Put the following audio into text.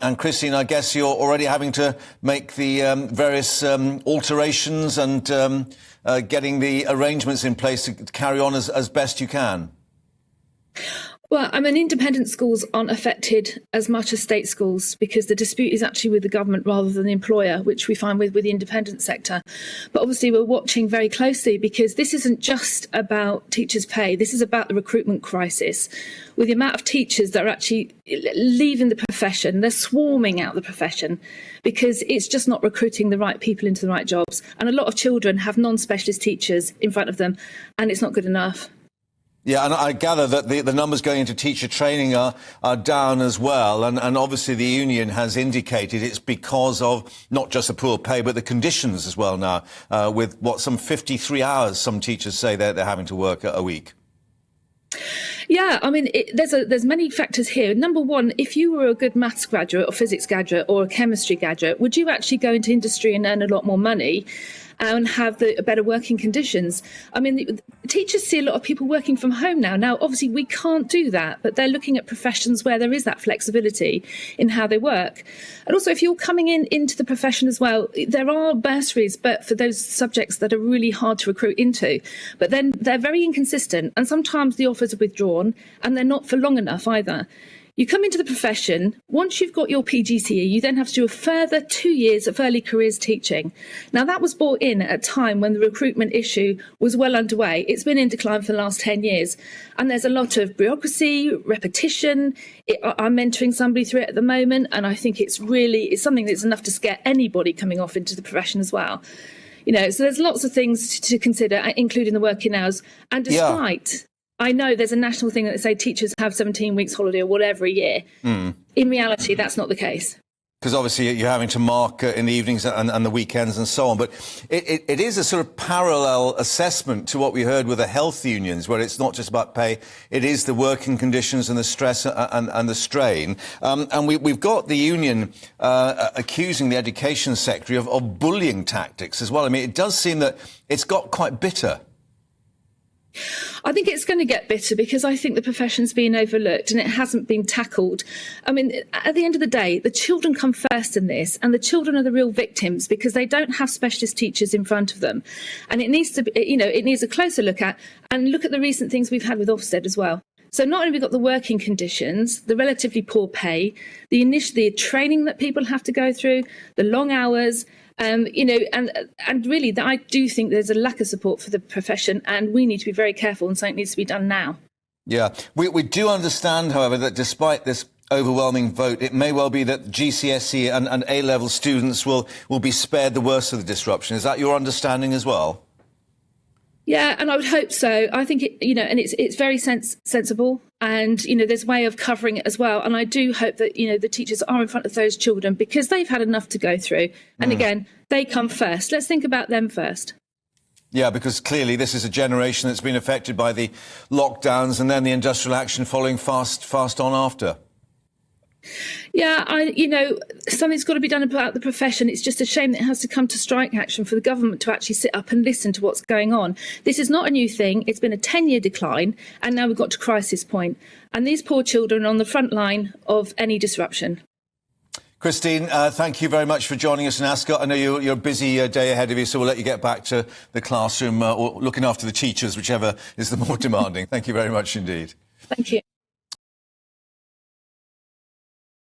And Christine, I guess you're already having to make the various alterations and getting the arrangements in place to carry on as best you can. Well, I mean, independent schools aren't affected as much as state schools because the dispute is actually with the government rather than the employer, which we find with the independent sector. But obviously, we're watching very closely because this isn't just about teachers' pay. This is about the recruitment crisis. With the amount of teachers that are actually leaving the profession, they're swarming out the profession because it's just not recruiting the right people into the right jobs. And a lot of children have non-specialist teachers in front of them, and it's not good enough. Yeah, and I gather that the numbers going into teacher training are down as well. And obviously the union has indicated it's because of not just the poor pay, but the conditions as well now, with some 53 hours some teachers say they're having to work a week. Yeah, I mean, there's many factors here. Number one, if you were a good maths graduate or physics graduate or a chemistry graduate, would you actually go into industry and earn a lot more money and have better working conditions? I mean, teachers see a lot of people working from home now. Now, obviously, we can't do that, but they're looking at professions where there is that flexibility in how they work. And also, if you're coming into the profession as well, there are bursaries, but for those subjects that are really hard to recruit into. But then they're very inconsistent, and sometimes the offers are withdrawn, and they're not for long enough either. You come into the profession, once you've got your PGCE, you then have to do a further 2 years of early careers teaching. Now, that was brought in at a time when the recruitment issue was well underway. It's been in decline for the last 10 years. And there's a lot of bureaucracy, repetition. I'm mentoring somebody through it at the moment, and I think it's something that's enough to scare anybody coming off into the profession as well. You know, so there's lots of things to consider, including the working hours. And despite... I know there's a national thing that say teachers have 17 weeks holiday or whatever a year. In reality, that's not the case. Because obviously you're having to mark in the evenings and the weekends and so on. But it is a sort of parallel assessment to what we heard with the health unions, where it's not just about pay, it is the working conditions and the stress and the strain. And we've got the union accusing the education secretary of bullying tactics as well. I mean, it does seem that it's got quite bitter. I think it's going to get bitter because I think the profession's been overlooked and it hasn't been tackled. I mean, at the end of the day, the children come first in this, and the children are the real victims because they don't have specialist teachers in front of them. And it needs to be, it needs a closer look at, and look at the recent things we've had with Ofsted as well. So not only have we got the working conditions, the relatively poor pay, the training that people have to go through, the long hours, and really, I do think there's a lack of support for the profession, and we need to be very careful, and something needs to be done now. Yeah, we do understand, however, that despite this overwhelming vote, it may well be that GCSE and A-level students will be spared the worst of the disruption. Is that your understanding as well? Yeah, and I would hope so. I think and it's very sensible, and there's a way of covering it as well. And I do hope that the teachers are in front of those children because they've had enough to go through. And again, they come first. Let's think about them first. Yeah, because clearly this is a generation that's been affected by the lockdowns and then the industrial action following fast on after. Yeah, something's got to be done about the profession. It's just a shame that it has to come to strike action for the government to actually sit up and listen to what's going on. This is not a new thing. It's been a 10-year decline, and now we've got to crisis point. And these poor children are on the front line of any disruption. Christine, thank you very much for joining us in Ascot. I know you're a busy day ahead of you, so we'll let you get back to the classroom or looking after the teachers, whichever is the more demanding. Thank you very much indeed. Thank you.